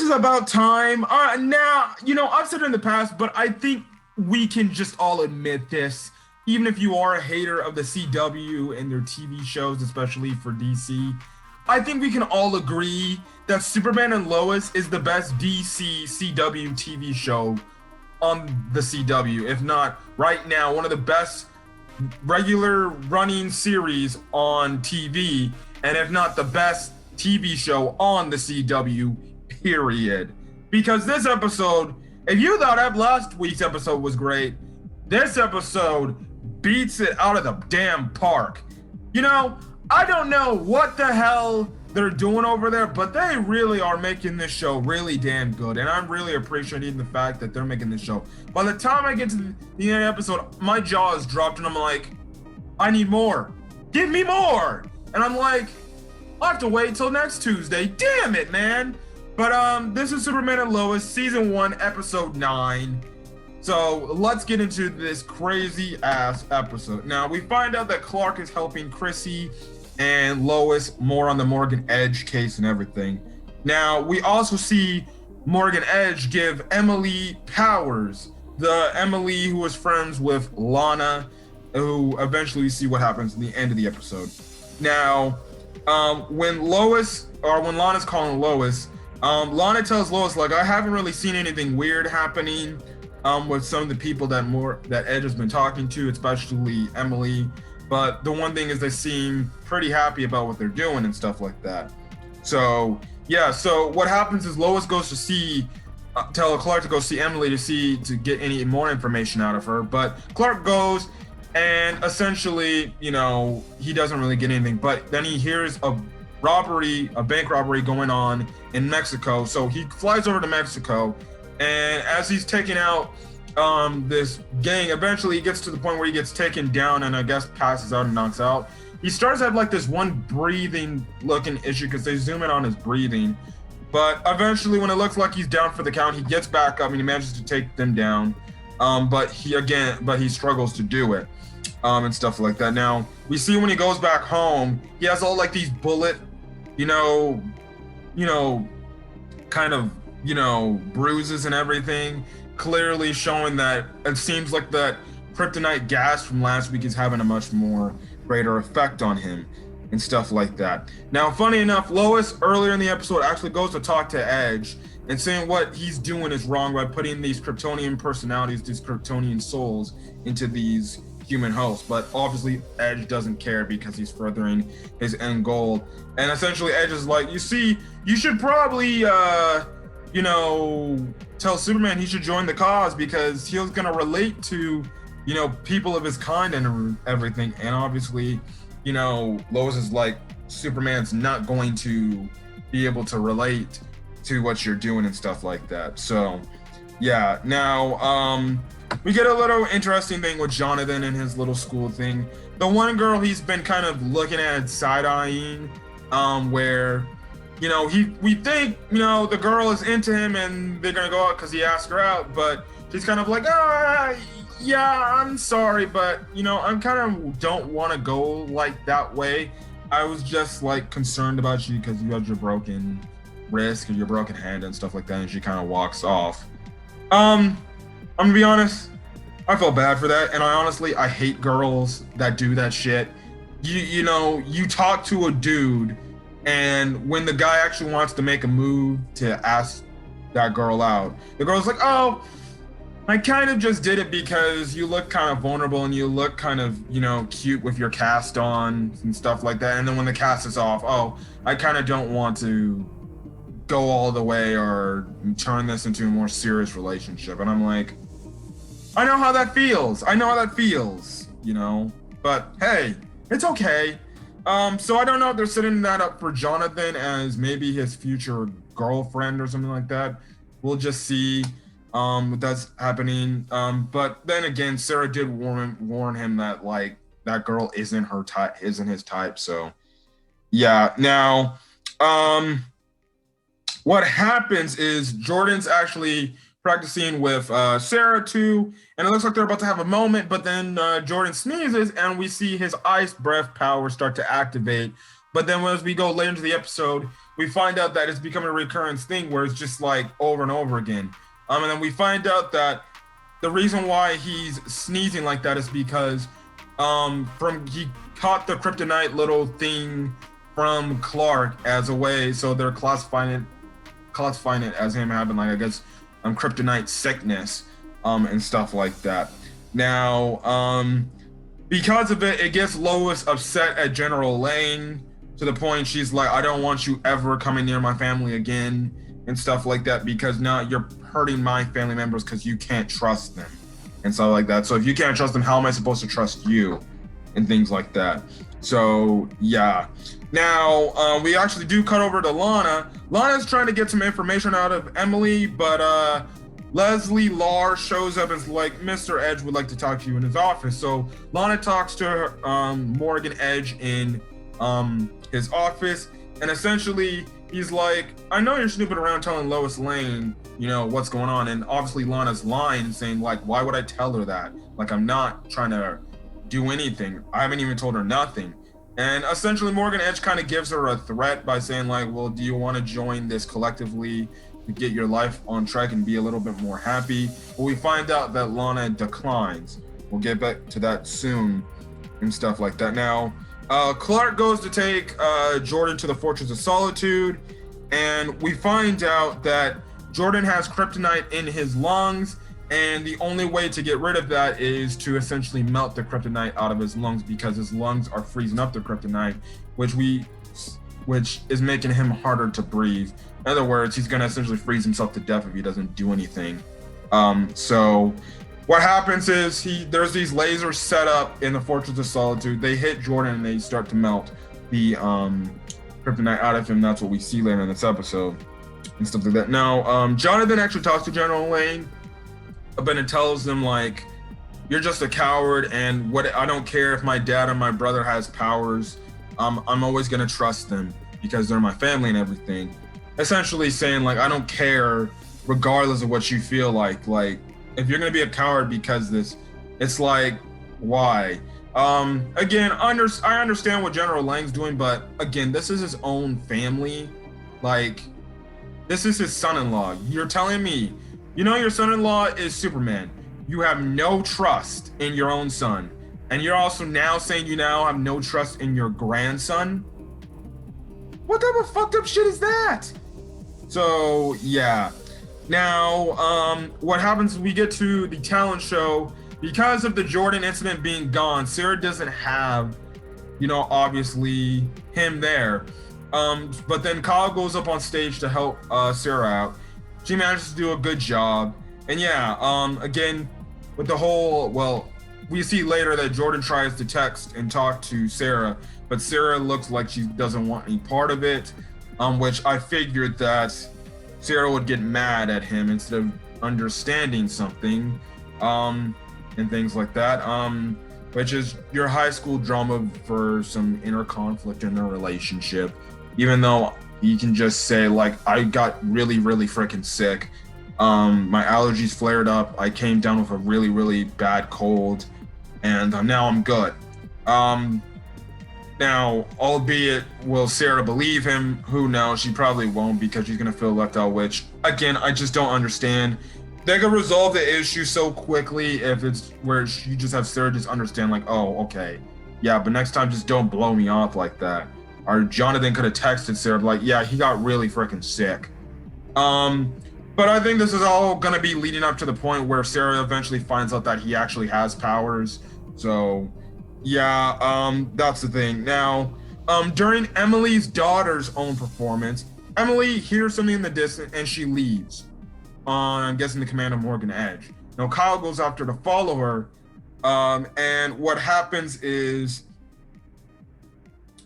is about time. Now, I've said it in the past, but I think we can just all admit this. Even if you are a hater of the CW and their TV shows, especially for DC, I think we can all agree that Superman and Lois is the best DC CW TV show on the CW. If not, right now, one of the best regular running series on TV, and if not the best TV show on the CW, period. Because this episode, if you thought that last week's episode was great, this episode beats it out of the damn park. I don't know what the hell they're doing over there, but they really are making this show really damn good. And I'm really appreciating the fact that they're making this show. By the time I get to the end of the episode, my jaw is dropped and I'm like, I need more. Give me more. And I'm like, I'll have to wait till next Tuesday. Damn it, man. But this is Superman and Lois, season 1, episode 9. So let's get into this crazy ass episode. Now we find out that Clark is helping Chrissy and Lois more on the Morgan Edge case and everything. Now we also see Morgan Edge give Emily powers. The Emily who was friends with Lana, who eventually we see what happens in the end of the episode. Now, when Lana's calling Lois, Lana tells Lois, like, I haven't really seen anything weird happening with some of the people that Edge has been talking to, especially Emily. But the one thing is they seem pretty happy about what they're doing and stuff like that. So, yeah, so what happens is Lois goes to tell Clark to go see Emily to get any more information out of her. But Clark goes and essentially, he doesn't really get anything. But then he hears a bank robbery going on in Mexico. So he flies over to Mexico, and as he's taking out this gang, eventually he gets to the point where he gets taken down and I guess passes out and knocks out. He starts to have like this one breathing looking issue because they zoom in on his breathing. But eventually when it looks like he's down for the count, he gets back up and he manages to take them down. But he struggles to do it and stuff like that. Now we see when he goes back home, he has all like these bullet, kind of, bruises and everything, clearly showing that it seems like that kryptonite gas from last week is having a much more greater effect on him and stuff like that. Now, funny enough, Lois earlier in the episode actually goes to talk to Edge and saying what he's doing is wrong by putting these Kryptonian personalities, these Kryptonian souls into these human hosts. But obviously Edge doesn't care because he's furthering his end goal. And essentially Edge is like, you see, you should probably tell Superman he should join the cause because he's gonna relate to people of his kind and everything. And obviously Lois is like, Superman's not going to be able to relate to what you're doing and stuff like that. So yeah, now we get a little interesting thing with Jonathan and his little school thing. The one girl he's been kind of looking at side-eyeing, where we think the girl is into him and they're gonna go out because he asked her out, but she's kind of like, yeah, I'm sorry, but I kind of don't want to go like that way. I was just like concerned about you because you had your broken wrist or your broken hand and stuff like that. And she kind of walks off. I'm gonna be honest, I felt bad for that, and I hate girls that do that shit. You talk to a dude, and when the guy actually wants to make a move to ask that girl out, the girl's like, oh, I kind of just did it because you look kind of vulnerable and you look kind of, cute with your cast on and stuff like that. And then when the cast is off, oh, I kind of don't want to go all the way or turn this into a more serious relationship. And I'm like, I know how that feels. But hey, it's okay. So I don't know if they're setting that up for Jonathan as maybe his future girlfriend or something like that. We'll just see what that's happening. But then again, Sarah did warn him that like that girl isn't his type. So yeah. Now, what happens is Jordan's actually practicing with Sarah too, and it looks like they're about to have a moment, but then Jordan sneezes and we see his ice breath power start to activate. But then as we go later into the episode, we find out that it's becoming a recurrence thing where it's just like over and over again. And then we find out that the reason why he's sneezing like that is because from he caught the kryptonite little thing from Clark as a way, so they're classifying it as him having like, I guess, kryptonite sickness and stuff like that. Now because of it, it gets Lois upset at General Lane to the point she's like, I don't want you ever coming near my family again and stuff like that, because now you're hurting my family members because you can't trust them and stuff like that. So if you can't trust them, how am I supposed to trust you? And things like that. So yeah. Now we actually do cut over to Lana. Lana's trying to get some information out of Emily, but Leslie Lahr shows up and is like, Mr. Edge would like to talk to you in his office. So Lana talks to Morgan Edge in his office, and essentially he's like, I know you're snooping around telling Lois Lane, what's going on. And obviously Lana's lying, saying like, why would I tell her that? Like, I'm not trying to do anything. I haven't even told her nothing. And essentially Morgan Edge kind of gives her a threat by saying like, well, do you want to join this collectively to get your life on track and be a little bit more happy? But we find out that Lana declines. We'll get back to that soon and stuff like that. Now, Clark goes to take Jordan to the Fortress of Solitude, and we find out that Jordan has kryptonite in his lungs, and the only way to get rid of that is to essentially melt the kryptonite out of his lungs, because his lungs are freezing up the kryptonite, which is making him harder to breathe. In other words, he's going to essentially freeze himself to death if he doesn't do anything. So what happens is there's these lasers set up in the Fortress of Solitude. They hit Jordan and they start to melt the kryptonite out of him. That's what we see later in this episode and stuff like that. Now, Jonathan actually talks to General Lane, but it tells them like, you're just a coward, and I don't care if my dad or my brother has powers. I'm always gonna trust them because they're my family and everything. Essentially saying like, I don't care regardless of what you feel like. Like, if you're gonna be a coward because it's like, why? Again, I understand what General Lang's doing, but again, this is his own family. Like, this is his son-in-law. You're telling me, your son-in-law is Superman. You have no trust in your own son. And you're also now saying you now have no trust in your grandson? What type of fucked up shit is that? So, yeah. Now, what happens is we get to the talent show. Because of the Jordan incident being gone, Sarah doesn't have, obviously him there. But then Kyle goes up on stage to help Sarah out. She manages to do a good job. And yeah, again, with the whole, we see later that Jordan tries to text and talk to Sarah, but Sarah looks like she doesn't want any part of it, which I figured that Sarah would get mad at him instead of understanding something, and things like that, which is your high school drama for some inner conflict in their relationship, even though you can just say like, I got really, really freaking sick. My allergies flared up. I came down with a really, really bad cold, and now I'm good. Now, albeit, will Sarah believe him? Who knows? She probably won't, because she's gonna feel left out, which, again, I just don't understand. They could resolve the issue so quickly if it's where you just have Sarah just understand like, oh, okay. Yeah, but next time just don't blow me off like that. Or Jonathan could have texted Sarah like, yeah, he got really freaking sick. But I think this is all gonna be leading up to the point where Sarah eventually finds out that he actually has powers. So yeah, that's the thing. Now, during Emily's daughter's own performance, Emily hears something in the distance and she leaves. I'm guessing the command of Morgan Edge. Now Kyle goes after to follow her, and what happens is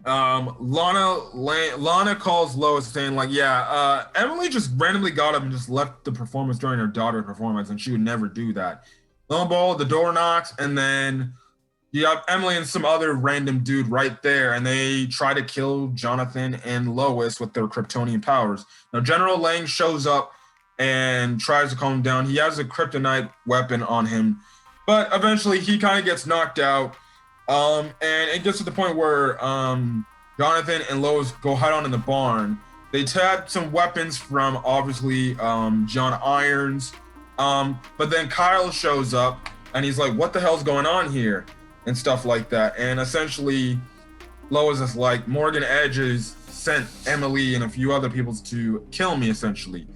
Lana calls Lois saying like, yeah, Emily just randomly got up and just left the performance during her daughter's performance, and she would never do that. Lo and behold, the door knocks, and then you have Emily and some other random dude right there, and they try to kill Jonathan and Lois with their Kryptonian powers. Now General Lang shows up and tries to calm him down. He has a kryptonite weapon on him, but eventually he kind of gets knocked out. And it gets to the point where Jonathan and Lois go hide on in the barn. They tap some weapons from obviously John Irons. But then Kyle shows up and he's like, what the hell's going on here? And stuff like that. And essentially, Lois is like, Morgan Edge has sent Emily and a few other people to kill me, essentially.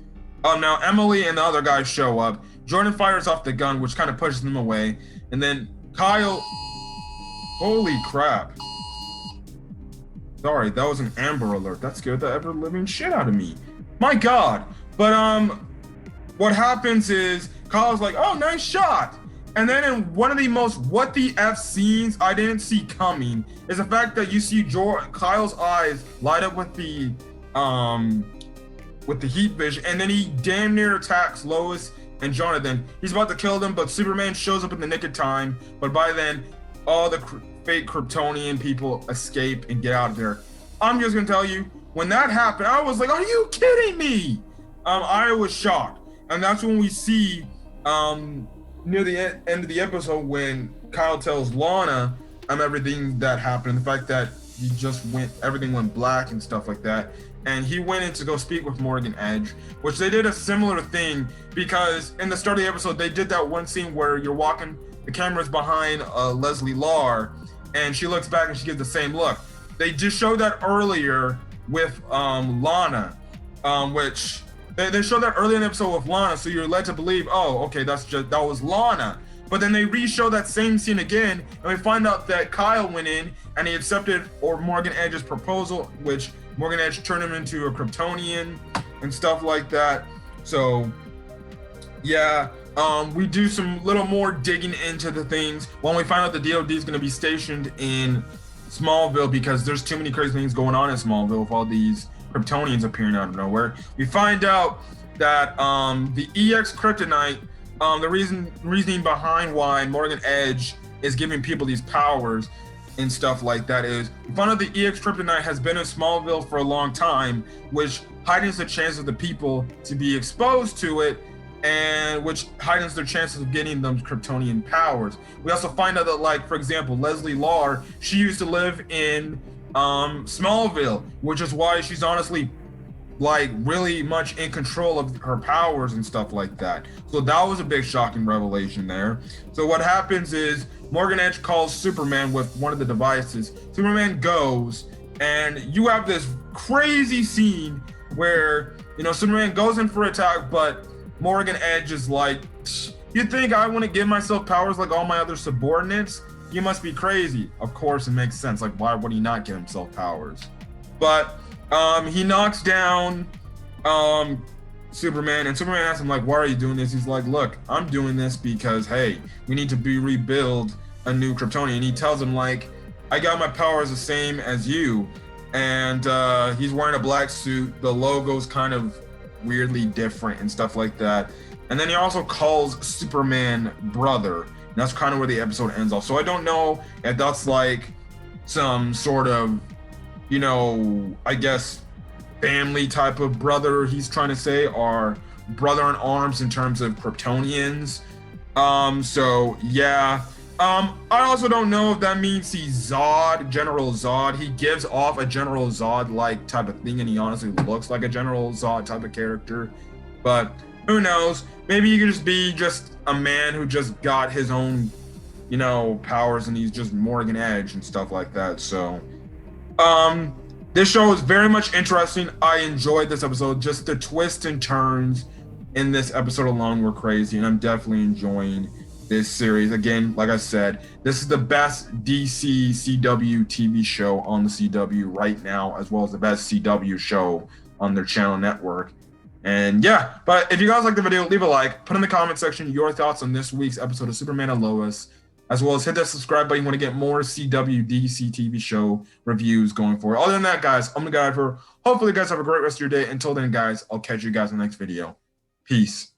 Now Emily and the other guys show up. Jordan fires off the gun, which kind of pushes them away. And then Kyle, holy crap. Sorry, that was an Amber Alert. That scared the ever living shit out of me. My God. But what happens is Kyle's like, oh, nice shot. And then in one of the most what the F scenes I didn't see coming is the fact that you see Kyle's eyes light up with the heat vision, and then he damn near attacks Lois and Jonathan. He's about to kill them, but Superman shows up in the nick of time. But by then, all the fake Kryptonian people escape and get out of there. I'm just gonna tell you, when that happened, I was like, are you kidding me? I was shocked. And that's when we see near the end of the episode when Kyle tells Lana everything that happened, the fact that everything went black and stuff like that. And he went in to go speak with Morgan Edge, which they did a similar thing, because in the start of the episode, they did that one scene where you're walking, the camera's behind Leslie Lar, and she looks back and she gives the same look. They just showed that earlier with Lana, which they showed that earlier in the episode with Lana, so you're led to believe, oh, okay, that was Lana. But then they re-show that same scene again, and we find out that Kyle went in and he accepted Morgan Edge's proposal, which Morgan Edge turned him into a Kryptonian and stuff like that. So, yeah, we do some little more digging into the things when we find out the DOD is going to be stationed in Smallville, because there's too many crazy things going on in Smallville with all these Kryptonians appearing out of nowhere. We find out that the EX Kryptonite, the reasoning behind why Morgan Edge is giving people these powers and stuff like that is, we find out the EX Kryptonite has been in Smallville for a long time, which heightens the chance of the people to be exposed to it, and which heightens their chances of getting them Kryptonian powers. We also find out that, like, for example, Leslie Lar, she used to live in Smallville, which is why she's honestly like really much in control of her powers and stuff like that. So that was a big shocking revelation there. So what happens is Morgan Edge calls Superman with one of the devices. Superman goes, and you have this crazy scene where, you know, Superman goes in for attack, but Morgan Edge is like, you think I want to give myself powers like all my other subordinates? You must be crazy. Of course, it makes sense. Like, why would he not give himself powers? But he knocks down Superman, and Superman asks him, like, why are you doing this? He's like, look, I'm doing this because, hey, we need to rebuild a new Kryptonian. And he tells him, like, I got my powers the same as you. And he's wearing a black suit. The logo's kind of weirdly different and stuff like that. And then he also calls Superman brother. And that's kind of where the episode ends off. So I don't know if that's like some sort of, you know, I guess family type of brother he's trying to say, or brother in arms in terms of Kryptonians. So yeah. I also don't know if that means he's Zod, General Zod. He gives off a General Zod-like type of thing, and he honestly looks like a General Zod type of character. But who knows? Maybe he could just be just a man who just got his own, you know, powers, and he's just Morgan Edge and stuff like that. So, this show is very much interesting. I enjoyed this episode. Just the twists and turns in this episode alone were crazy, and I'm definitely enjoying this series. Again, like I said, this is the best DC CW TV show on the CW right now, as well as the best CW show on their channel network. And yeah, but if you guys like the video, leave a like, put in the comment section your thoughts on this week's episode of Superman and Lois, as well as hit that subscribe button. You want to get more CW DC TV show reviews going forward. Other than that, guys, I'm the guy for. Hopefully you guys have a great rest of your day. Until then, guys, I'll catch you guys in the next video. Peace.